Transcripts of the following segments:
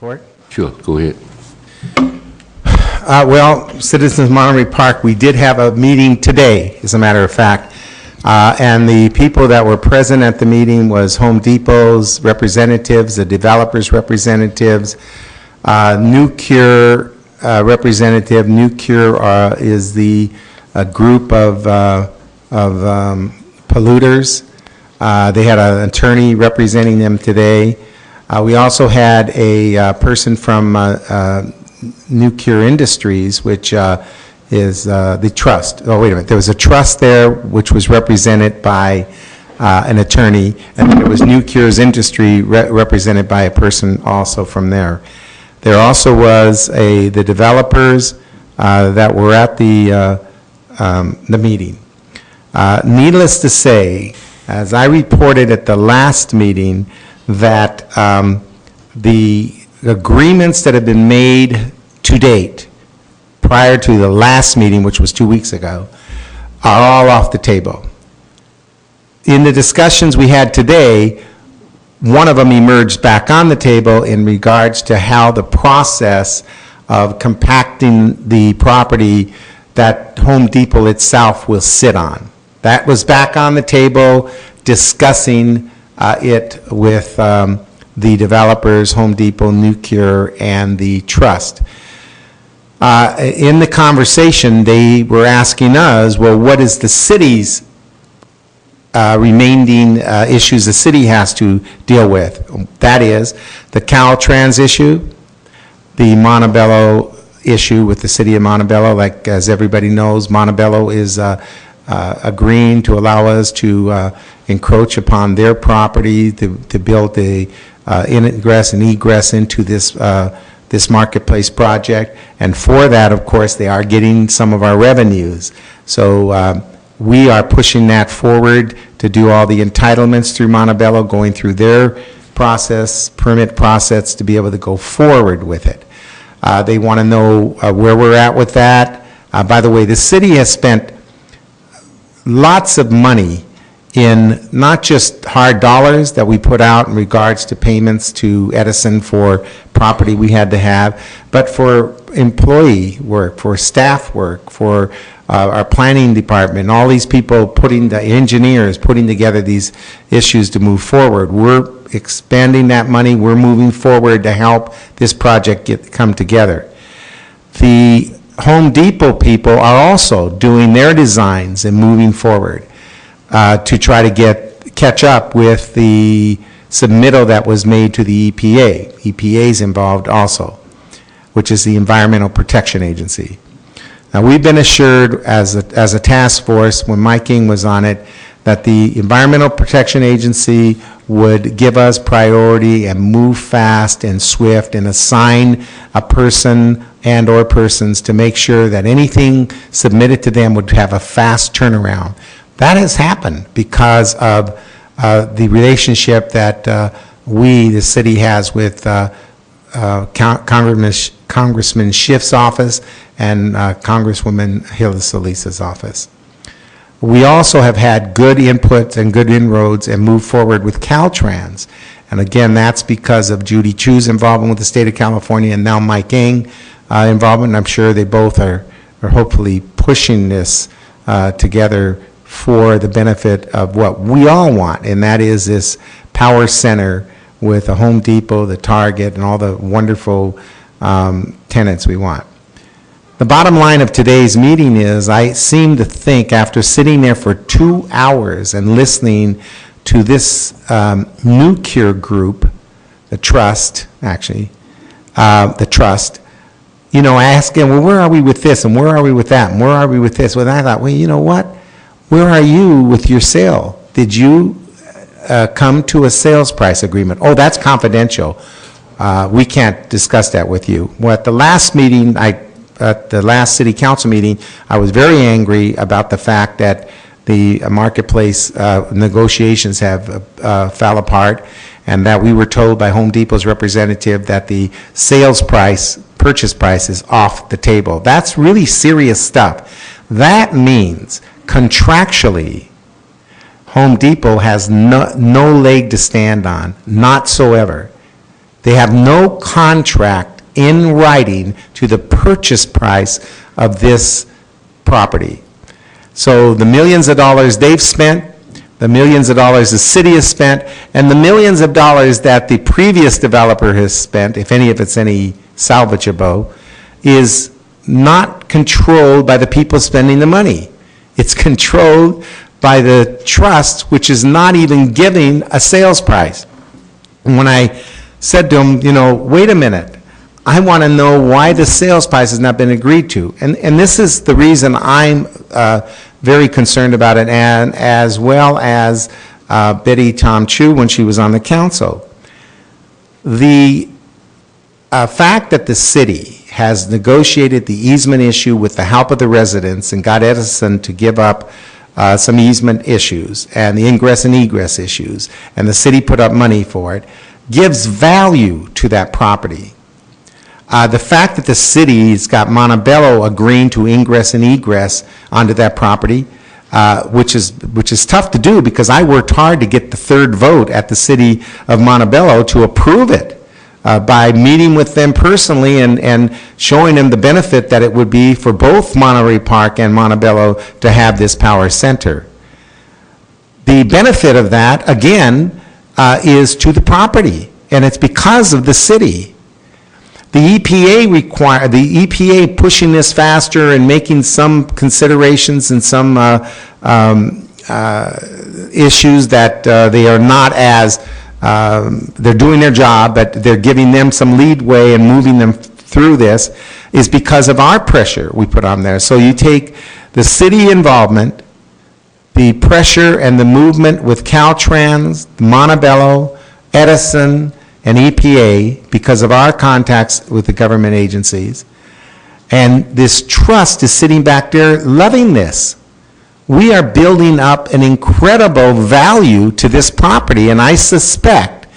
Report? Sure, go ahead. Well, citizens of Monterey Park, we did have a meeting today, as a matter of fact, and the people that were present at the meeting was Home Depot's representatives, the developers' representatives, Nucure representative. Nucure is the group of polluters. They had an attorney representing them today. We also had a person from Nucure Industries, which is the trust. Oh, wait a minute. There was a trust there which was represented by an attorney, and then there was Nucure's Industry represented by a person also from there. There also was the developers that were at the meeting. Needless to say, as I reported at the last meeting, that the agreements that have been made to date, prior to the last meeting, which was 2 weeks ago, are all off the table. In the discussions we had today, one of them emerged back on the table in regards to how the process of compacting the property that Home Depot itself will sit on. That was back on the table, discussing it with the developers, Home Depot, Nucure, and the trust. In the conversation, they were asking us, well, what is the city's remaining issues the city has to deal with? That is the Caltrans issue, the Montebello issue with the city of Montebello. Like, as everybody knows, Montebello is agreeing to allow us to encroach upon their property to build a ingress and egress into this marketplace project, and for that, of course, they are getting some of our revenues. So we are pushing that forward to do all the entitlements through Montebello, going through their process, permit process, to be able to go forward with it. They want to know where we're at with that. By the way, the city has spent lots of money in not just hard dollars that we put out in regards to payments to Edison for property we had to have, but for employee work, for staff work, for our planning department, all these people putting, the engineers putting together these issues to move forward. We're expanding that money. We're moving forward to help this project come together. The Home Depot people are also doing their designs and moving forward to try to catch up with the submittal that was made to the EPA. EPA is involved also, which is the Environmental Protection Agency. Now, we've been assured as a task force, when Mike King was on it, that the Environmental Protection Agency would give us priority and move fast and swift and assign a person and or persons to make sure that anything submitted to them would have a fast turnaround. That has happened because of the relationship that the city has with Congressman Schiff's office and Congresswoman Hilda Solis's office. We also have had good inputs and good inroads and moved forward with Caltrans. And again, that's because of Judy Chu's involvement with the state of California and now Mike King involvement. And I'm sure they both are hopefully pushing this together for the benefit of what we all want, and that is this power center with a Home Depot, the Target, and all the wonderful tenants we want. The bottom line of today's meeting is, I seem to think, after sitting there for 2 hours and listening to this Nucure group, the trust, actually, the trust, you know, asking, well, where are we with this, and where are we with that, and where are we with this? Well, I thought, well, you know what? Where are you with your sale? Did you come to a sales price agreement? Oh, that's confidential. We can't discuss that with you. Well, at the last meeting, at the last city council meeting, I was very angry about the fact that the marketplace negotiations have fell apart, and that we were told by Home Depot's representative that the sales price, purchase price, is off the table. That's really serious stuff. That means contractually, Home Depot has no leg to stand on, not so ever. They have no contract in writing to the purchase price of this property. So the millions of dollars they've spent, the millions of dollars the city has spent, and the millions of dollars that the previous developer has spent, if any of it's any salvageable, is not controlled by the people spending the money. It's controlled by the trust, which is not even giving a sales price. And when I said to him, you know, wait a minute, I want to know why the sales price has not been agreed to. And this is the reason I'm very concerned about it, and as well as Betty Tom Chu when she was on the council. The fact that the city has negotiated the easement issue with the help of the residents and got Edison to give up some easement issues and the ingress and egress issues, and the city put up money for it, gives value to that property. The fact that the city's got Montebello agreeing to ingress and egress onto that property, which is tough to do because I worked hard to get the third vote at the city of Montebello to approve it by meeting with them personally and showing them the benefit that it would be for both Monterey Park and Montebello to have this power center. The benefit of that, again, is to the property, and it's because of the city. The EPA pushing this faster and making some considerations and some issues that they are not as, they're doing their job, but they're giving them some leadway and moving them through this, is because of our pressure we put on there. So you take the city involvement, the pressure and the movement with Caltrans, Montebello, Edison, and EPA, because of our contacts with the government agencies. And this trust is sitting back there loving this. We are building up an incredible value to this property, and I suspect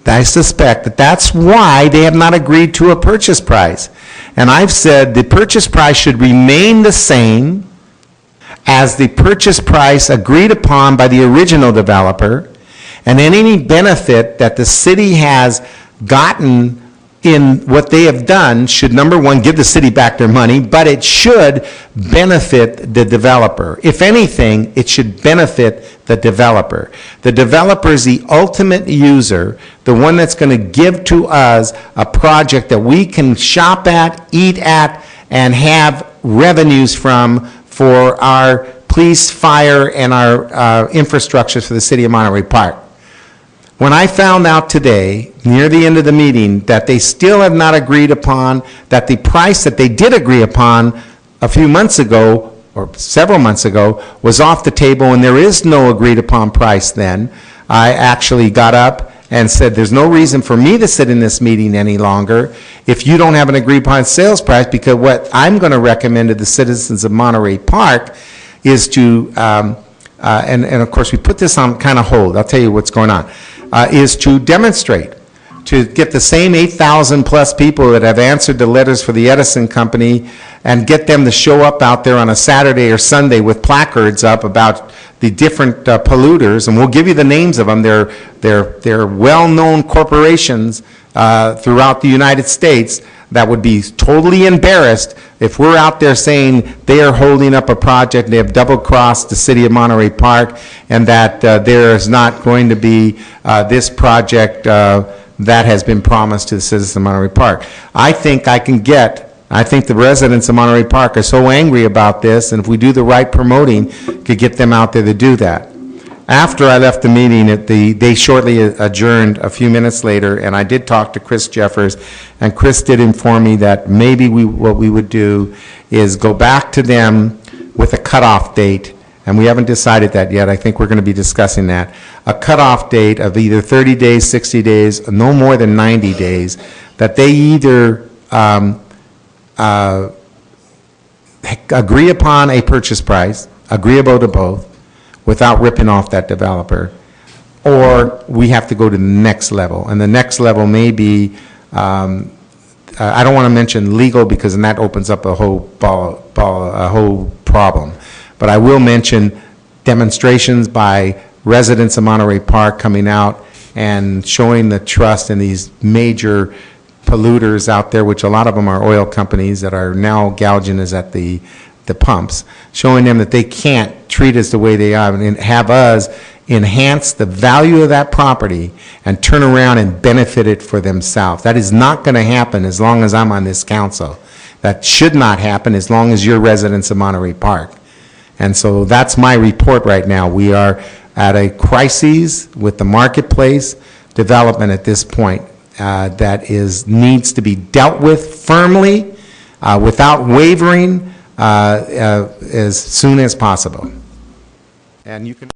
that that's why they have not agreed to a purchase price. And I've said the purchase price should remain the same as the purchase price agreed upon by the original developer, and any benefit that the city has gotten in what they have done should, number one, give the city back their money, but it should benefit the developer. If anything, it should benefit the developer. The developer is the ultimate user, the one that's going to give to us a project that we can shop at, eat at, and have revenues from for our police, fire, and our infrastructure for the city of Monterey Park. When I found out today, near the end of the meeting, that they still have not agreed upon, that the price that they did agree upon a few months ago, or several months ago, was off the table, and there is no agreed upon price then, I actually got up and said, there's no reason for me to sit in this meeting any longer if you don't have an agreed upon sales price, because what I'm going to recommend to the citizens of Monterey Park is to, and of course we put this on kind of hold, I'll tell you what's going on, is to demonstrate, to get the same 8,000 plus people that have answered the letters for the Edison company and get them to show up out there on a Saturday or Sunday with placards up about the different polluters, and we'll give you the names of them. They're well-known corporations throughout the United States that would be totally embarrassed if we're out there saying they are holding up a project, they have double-crossed the city of Monterey Park, and that there is not going to be this project that has been promised to the citizens of Monterey Park. I think the residents of Monterey Park are so angry about this, and if we do the right promoting, could get them out there to do that. After I left the meeting, they shortly adjourned a few minutes later, and I did talk to Chris Jeffers, and Chris did inform me that maybe what we would do is go back to them with a cutoff date, and we haven't decided that yet. I think we're going to be discussing that. A cutoff date of either 30 days, 60 days, no more than 90 days, that they either agree upon a purchase price, agreeable to both, without ripping off that developer, or we have to go to the next level. And the next level may be, I don't want to mention legal because then that opens up a whole problem. But I will mention demonstrations by residents of Monterey Park coming out and showing the trust in these major polluters out there, which a lot of them are oil companies that are now gouging us at the pumps, showing them that they can't treat us the way they are and have us enhance the value of that property and turn around and benefit it for themselves. That is not going to happen as long as I'm on this council. That should not happen as long as you're residents of Monterey Park. And so that's my report right now. We are at a crisis with the marketplace development at this point that needs to be dealt with firmly, without wavering, as soon as possible. And you can